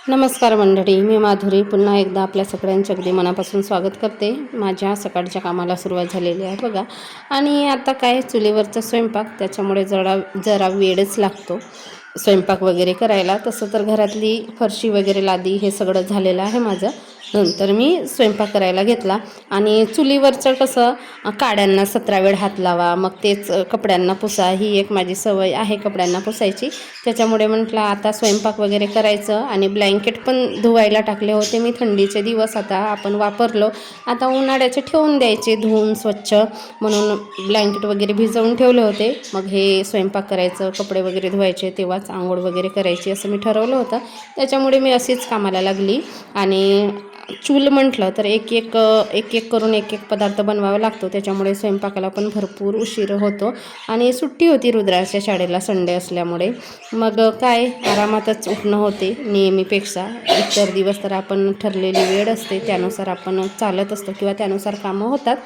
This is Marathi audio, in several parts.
नमस्कार मंडळी, मी माधुरी पुन्हा एकदा आपल्या सगळ्यांच्या अगदी मनापासून स्वागत करते. माझ्या सकाळच्या कामाला सुरुवात झालेली आहे बघा. आणि आता काय चुलीवरचा स्वयंपाक, त्याच्यामुळे जरा वेळच लागतो स्वयंपाक वगैरे करायला. तसं तर घरातली फरशी वगैरे लादी हे सगळं झालेलं आहे माझं. नंतर मी स्वयंपाक करायला घेतला. आणि चुलीवरचं कसं काड्यांना 17 वेळ हात लावा, मग तेच कपड्यांना पुसा, ही एक माझी सवय आहे कपड्यांना पुसायची. त्याच्यामुळे म्हटलं आता स्वयंपाक वगैरे करायचं. आणि ब्लँकेट पण धुवायला टाकले होते मी, थंडीचे दिवस आता आपण वापरलो, आता उन्हाळ्याचे ठेवून द्यायचे धुवून स्वच्छ, म्हणून ब्लँकेट वगैरे भिजवून ठेवले होते. मग हे स्वयंपाक करायचं, कपडे वगैरे धुवायचे, तेव्हाच आंघोळ वगैरे करायची असं मी ठरवलं होतं. त्याच्यामुळे मी अशीच कामाला लागली. आणि चूल म्हटलं तर एक एक करून एक पदार्थ बनवावा लागतो, त्याच्यामुळे स्वयंपाकाला पण भरपूर उशीर होतो. आणि सुट्टी होती रुद्राच्या शाळेला संडे असल्यामुळे, मग काय आरामातच उठणं होते नेहमीपेक्षा. इतर दिवस तर आपण ठरलेली वेळ असते त्यानुसार आपण चालत असतो किंवा त्यानुसार कामं होतात.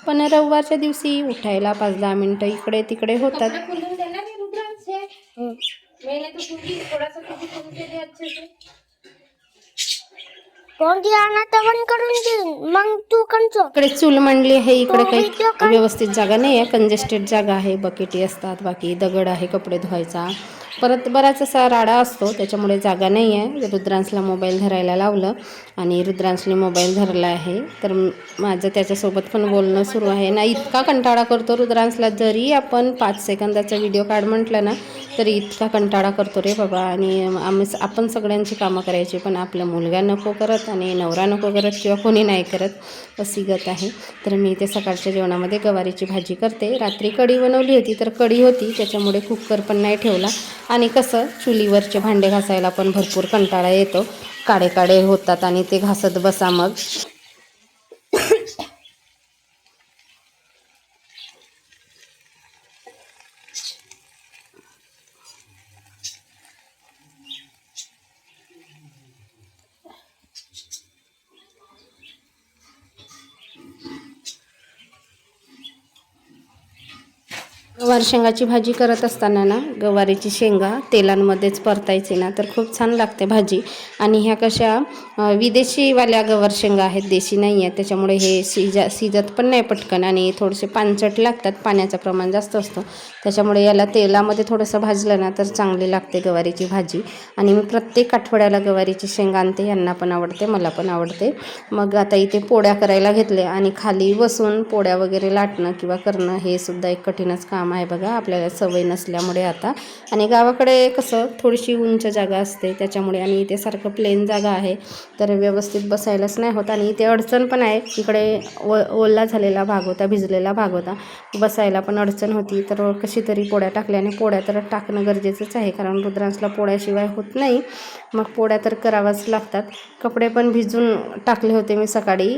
पण रविवारच्या दिवशी उठायला 5-10 मिनटं इकडे तिकडे होतात. इकडे चूल मांडली आहे, इकडे काही व्यवस्थित जागा नाही आहे, कंजेस्टेड जागा आहे. बकेटी असतात, बाकी दगड आहे कपडे धुवायचा, परत बराच असा राडा असतो, त्याच्यामुळे जागा नाही आहे. रुद्रांशला मोबाईल धरायला लावलं आणि रुद्रांशने मोबाईल धरला आहे, तर माझं त्याच्यासोबत पण बोलणं सुरू आहे ना. इतका कंटाळा करतो रुद्रांशला, जरी आपण 5 सेकंदाचा व्हिडिओ काढ म्हटलं ना तरी इतका कंटाळा करतो रे बाबा. आणि आपण सगळ्यांची कामं करायची, पण आपला मुलगा नको करत आणि नवरा नको करत किंवा कोणी नाही करत, अशी गत आहे. तर मी ते सकाळच्या जेवणामध्ये गवारीची भाजी करते. रात्री कढी बनवली होती तर कढी होती, त्याच्यामुळे कुकर पण नाही ठेवला. आणि कसं चुलीवरचे भांडे घासायला पण भरपूर कंटाळा येतो, काडे होतात आणि ते घासत बसा मग. गवार शेंगाची भाजी करत असताना ना, गवारीची शेंगा तेलांमध्येच परतायची ना तर खूप छान लागते भाजी. आणि ह्या कशा विदेशीवाल्या गवार शेंगा आहेत, देशी नाही आहेत, त्याच्यामुळे हे शिजत पण नाही पटकन आणि थोडेसे पानचट लागतात, पाण्याचं प्रमाण जास्त असतं. त्याच्यामुळे याला तेलामध्ये थोडंसं भाजलं ना तर चांगली लागते गवारीची भाजी. आणि मी प्रत्येक आठवड्याला गवारीची शेंगा आणते, यांना पण आवडते, मला पण आवडते. मग आता इथे पोळ्या करायला घेतले आणि खाली बसून पोळ्या वगैरे लाटणं किंवा करणं हे सुद्धा एक कठीणच काम आहे बघा, आपल्याला सवय नसल्यामुळे आता. आणि गावाकडे कसं थोडीशी उंच जागा असते त्याच्यामुळे, आणि इथे सारखं प्लेन जागा आहे तर व्यवस्थित बसायलाच नाही होत. आणि इथे अडचण पण आहे, इकडे ओला झालेला भाग होता, भिजलेला भाग होता, बसायला पण अडचण होती. तर कशी तरी पोळ्या टाकल्याने, पोळ्या तर टाकणं गरजेचंच आहे कारण रुद्रांशला पोळ्याशिवाय होत नाही, मग पोळ्या तर कराव्याच लागतात. कपडे पण भिजून टाकले होते मी सकाळी,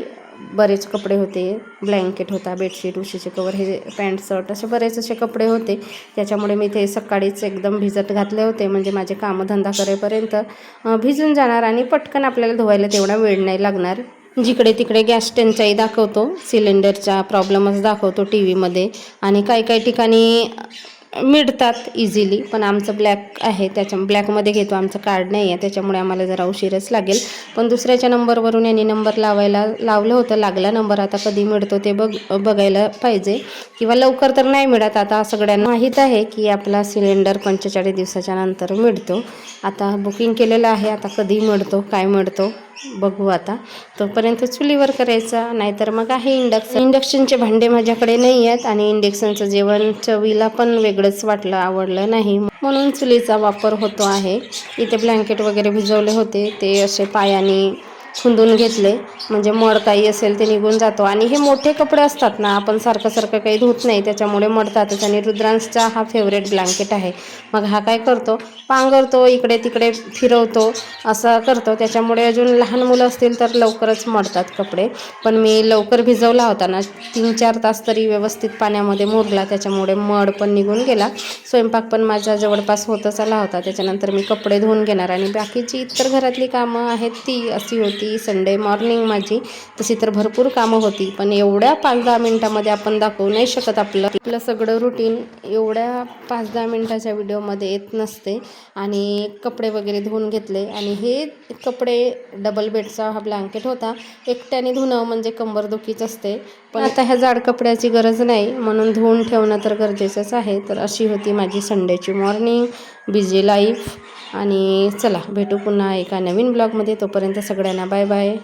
बरेच कपडे होते, ब्लँकेट होता, बेडशीट, उशीचे कवर, हे पॅन्ट शर्ट, असे बरेच असे कपडे होते. त्याच्यामुळे मी ते सकाळीच एकदम भिजत घातले होते, म्हणजे माझे कामधंदा करेपर्यंत भिजून जाणार आणि पटकन आपल्याला धुवायला तेवढा वेळ नाही लागणार. जिकडे तिकडे गॅस टंचाई दाखवतो, सिलेंडरचा प्रॉब्लेमच दाखवतो टी व्हीमध्ये. आणि काही ठिकाणी मिळतात इझिली, पण आमचं ब्लॅक आहे, ब्लॅकमध्ये घेतो, आमचं कार्ड नाही आहे, त्याच्यामुळे आम्हाला जरा उशीरच लागेल. पण दुसऱ्याच्या नंबरवरून यांनी नंबर लावलं होतं, लागला नंबर. आता कधी मिळतो ते बघायला पाहिजे, किंवा लवकर तर नाही मिळत. आता सगळ्यांना माहीत आहे की आपला सिलेंडर 45 दिवसाच्या नंतर मिळतो. आता बुकिंग केलेलं आहे, आता कधी मिळतो काय मिळतो बघू. आता तोपर्यंत चुलीवर करायचा, नाहीतर मग आहे इंडक्शनचे भांडे माझ्याकडे नाही आहेत. आणि इंडक्शनचं जेवण चवीला पण वेगळंच वाटलं, आवडलं नाही, म्हणून चुलीचा वापर होतो आहे. इथे ब्लँकेट वगैरे भिजवले होते, ते असे पायाने खुंदून घेतले, म्हणजे मड काही असेल ते निघून जातो. आणि हे मोठे कपडे असतात ना, आपण सारखं काही धुत नाही, त्याच्यामुळे मडतातच. आणि रुद्रांशचा हा फेवरेट ब्लँकेट आहे, मग हा काय करतो, पांघरतो, इकडे तिकडे फिरवतो, असं करतो. त्याच्यामुळे अजून लहान मुलं असतील तर लवकरच मडतात कपडे. पण मी लवकर भिजवला होता ना, 3-4 तास तरी व्यवस्थित पाण्यामध्ये मुरला, त्याच्यामुळे मड पण निघून गेला. स्वयंपाक पण माझा जवळपास होतच आला होता. त्याच्यानंतर मी कपडे धुवून घेणार आणि बाकीची इतर घरातली कामं आहेत ती अशी होती. होती संडे मॉर्निंग माझी. तशी तर भरपूर कामं होती, पण एवढ्या 5-10 मिनटामध्ये आपण दाखवू नाही शकत. आपलं सगळं रुटीन एवढ्या 5-10 मिनटाच्या व्हिडिओमध्ये येत नसते. आणि कपडे वगैरे धुवून घेतले, आणि हे कपडे डबल बेडचा हा ब्लँकेट होता. एकट्याने धुणं म्हणजे कंबरदुखीच असते, पण आता ह्या जाड कपड्याची गरज नाही, म्हणून धुवून ठेवणं तर गरजेचंच आहे. तर अशी होती माझी संडेची मॉर्निंग, बिझी लाईफ. आणि चला भेटू पुन्हा एका नवीन ब्लॉगमध्ये. तोपर्यंत सगळ्यांना बाय बाय.